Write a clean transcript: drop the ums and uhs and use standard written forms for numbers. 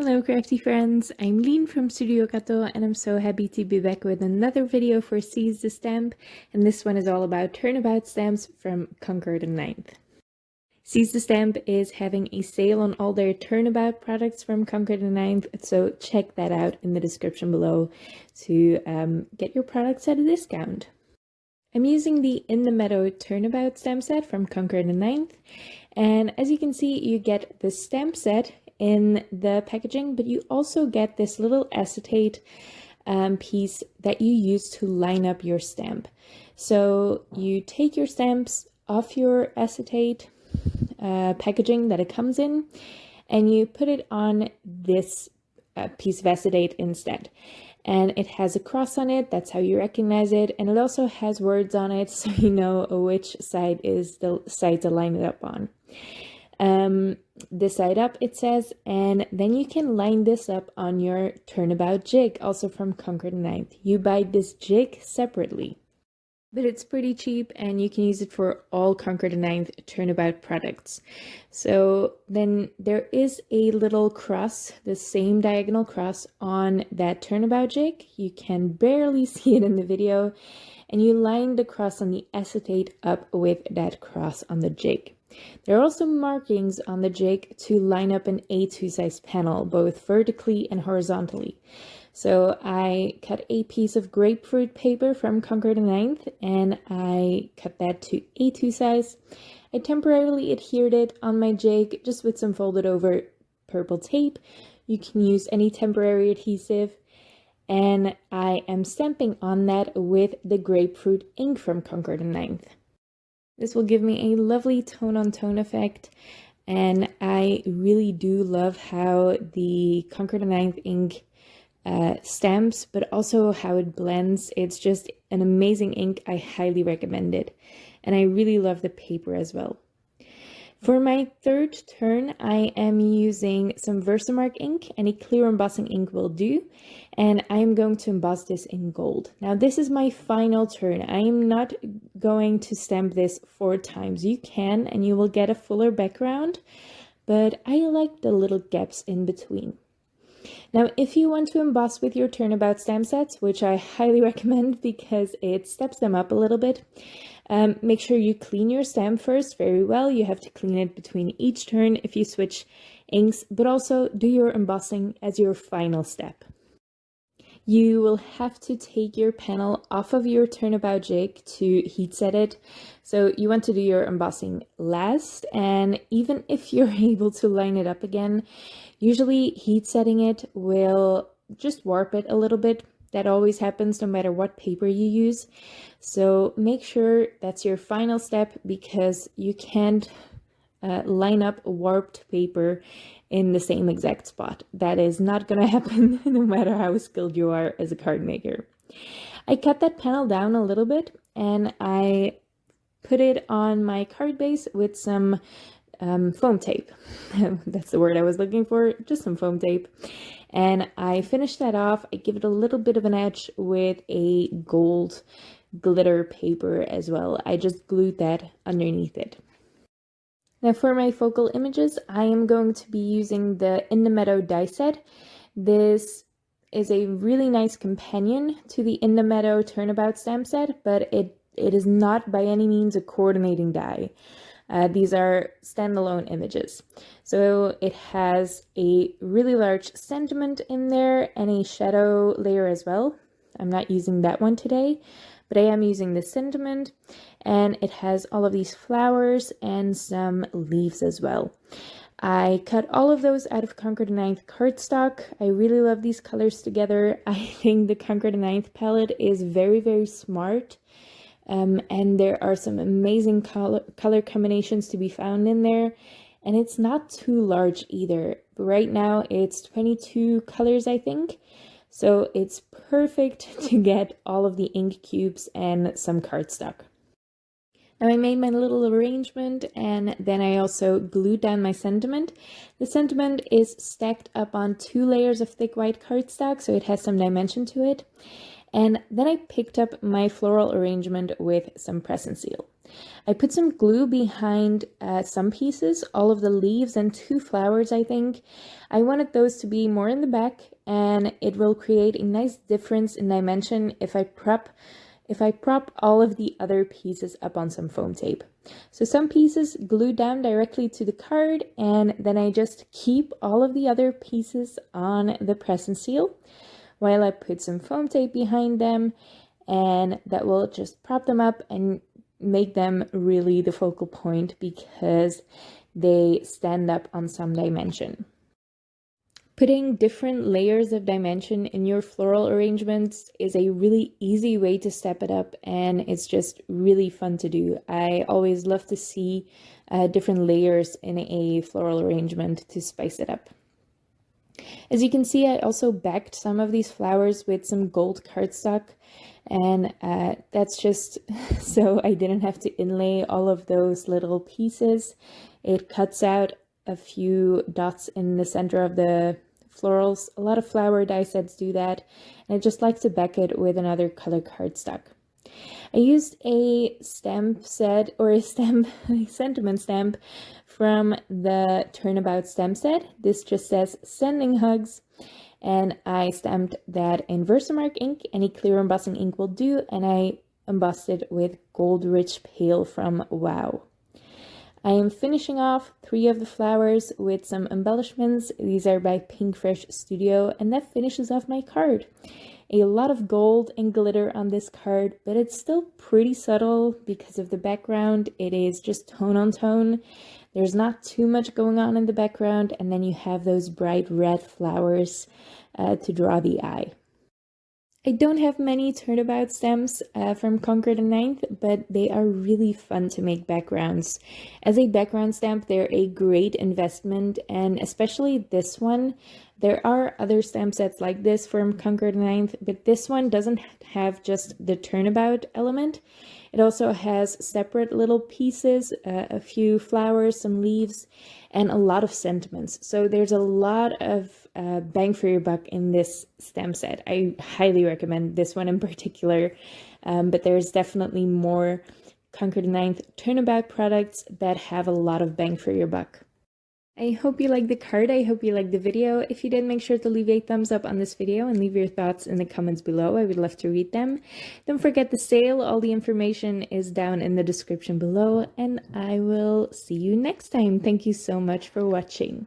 Hello crafty friends, I'm Lean from Studio Kato and I'm so happy to be back with another video for Seize the Stamp, and this one is all about turnabout stamps from Concord 9th. Seize the Stamp is having a sale on all their turnabout products from Concord 9th, so check that out in the description below to get your products at a discount. I'm using the In the Meadow Turnabout stamp set from Concord 9th, and as you can see, you get the stamp set in the packaging, but you also get this little acetate piece that you use to line up your stamp. So you take your stamps off your acetate packaging that it comes in, and you put it on this piece of acetate instead. And it has a cross on it, that's how you recognize it, and it also has words on it so you know which side is the side to line it up on. This side up, it says, and then you can line this up on your turnabout jig, also from Concord 9th. You buy this jig separately, but it's pretty cheap and you can use it for all Concord 9th turnabout products. So then there is a little cross, the same diagonal cross on that turnabout jig. You can barely see it in the video, and you line the cross on the acetate up with that cross on the jig. There are also markings on the jig to line up an A2 size panel, both vertically and horizontally. So I cut a piece of grapefruit paper from Concord 9th and I cut that to A2 size. I temporarily adhered it on my jig just with some folded over purple tape. You can use any temporary adhesive. And I am stamping on that with the grapefruit ink from Concord 9th. This will give me a lovely tone-on-tone effect, and I really do love how the Concord 9th ink stamps, but also how it blends. It's just an amazing ink. I highly recommend it, and I really love the paper as well. For my third turn, I am using some Versamark ink. Any clear embossing ink will do, and I am going to emboss this in gold. Now this is my final turn. I am not going to stamp this 4 times. You can, and you will get a fuller background, but I like the little gaps in between. Now, if you want to emboss with your turnabout stamp sets, which I highly recommend because it steps them up a little bit, make sure you clean your stamp first very well. You have to clean it between each turn if you switch inks, but also do your embossing as your final step. You will have to take your panel off of your turnabout jig to heat set it. So you want to do your embossing last, and even if you're able to line it up again, usually heat setting it will just warp it a little bit. That always happens no matter what paper you use. So make sure that's your final step, because you can't line up warped paper in the same exact spot. That is not going to happen no matter how skilled you are as a card maker. I cut that panel down a little bit and I put it on my card base with some foam tape. That's the word I was looking for, just some foam tape. And I finished that off. I give it a little bit of an edge with a gold glitter paper as well. I just glued that underneath it. Now for my focal images, I am going to be using the In the Meadow die set. This is a really nice companion to the In the Meadow Turnabout stamp set, but it is not by any means a coordinating die. These are standalone images. So it has a really large sentiment in there and a shadow layer as well. I'm not using that one today, but I am using the sentiment, and it has all of these flowers and some leaves as well. I cut all of those out of Concord 9th cardstock. I really love these colors together. I think the Concord 9th palette is very, very smart. And there are some amazing color combinations to be found in there, and it's not too large either. Right now it's 22 colors, I think, so it's perfect to get all of the ink cubes and some cardstock. Now I made my little arrangement, and then I also glued down my sentiment. The sentiment is stacked up on 2 layers of thick white cardstock, so it has some dimension to it. And then I picked up my floral arrangement with some press and seal. I put some glue behind some pieces, all of the leaves and 2 flowers, I think. I wanted those to be more in the back, and it will create a nice difference in dimension if I prop all of the other pieces up on some foam tape. So some pieces glue down directly to the card, and then I just keep all of the other pieces on the press and seal while I put some foam tape behind them, and that will just prop them up and make them really the focal point because they stand up on some dimension. Putting different layers of dimension in your floral arrangements is a really easy way to step it up, and it's just really fun to do. I always love to see different layers in a floral arrangement to spice it up. As you can see, I also backed some of these flowers with some gold cardstock, and that's just so I didn't have to inlay all of those little pieces. It cuts out a few dots in the center of the florals. A lot of flower die sets do that, and I just like to back it with another color cardstock. I used a stamp set, or a sentiment stamp from the Turnabout stamp set. This just says sending hugs, and I stamped that in Versamark ink. Any clear embossing ink will do, and I embossed it with Gold Rich Pale from Wow. I am finishing off 3 of the flowers with some embellishments. These are by Pink Fresh Studio, and that finishes off my card. A lot of gold and glitter on this card, but it's still pretty subtle because of the background. It is just tone on tone. There's not too much going on in the background, and then you have those bright red flowers to draw the eye. I don't have many Turnabout stamps from Concord 9th, but they are really fun to make backgrounds. As a background stamp, they're a great investment, and especially this one. There are other stamp sets like this from Concord 9th, but this one doesn't have just the Turnabout element. It also has separate little pieces, a few flowers, some leaves, and a lot of sentiments. So there's a lot of bang for your buck in this stamp set. I highly recommend this one in particular, but there's definitely more Concord 9th Turnabout products that have a lot of bang for your buck. I hope you liked the card. I hope you liked the video. If you did, make sure to leave a thumbs up on this video and leave your thoughts in the comments below. I would love to read them. Don't forget the sale. All the information is down in the description below, and I will see you next time. Thank you so much for watching.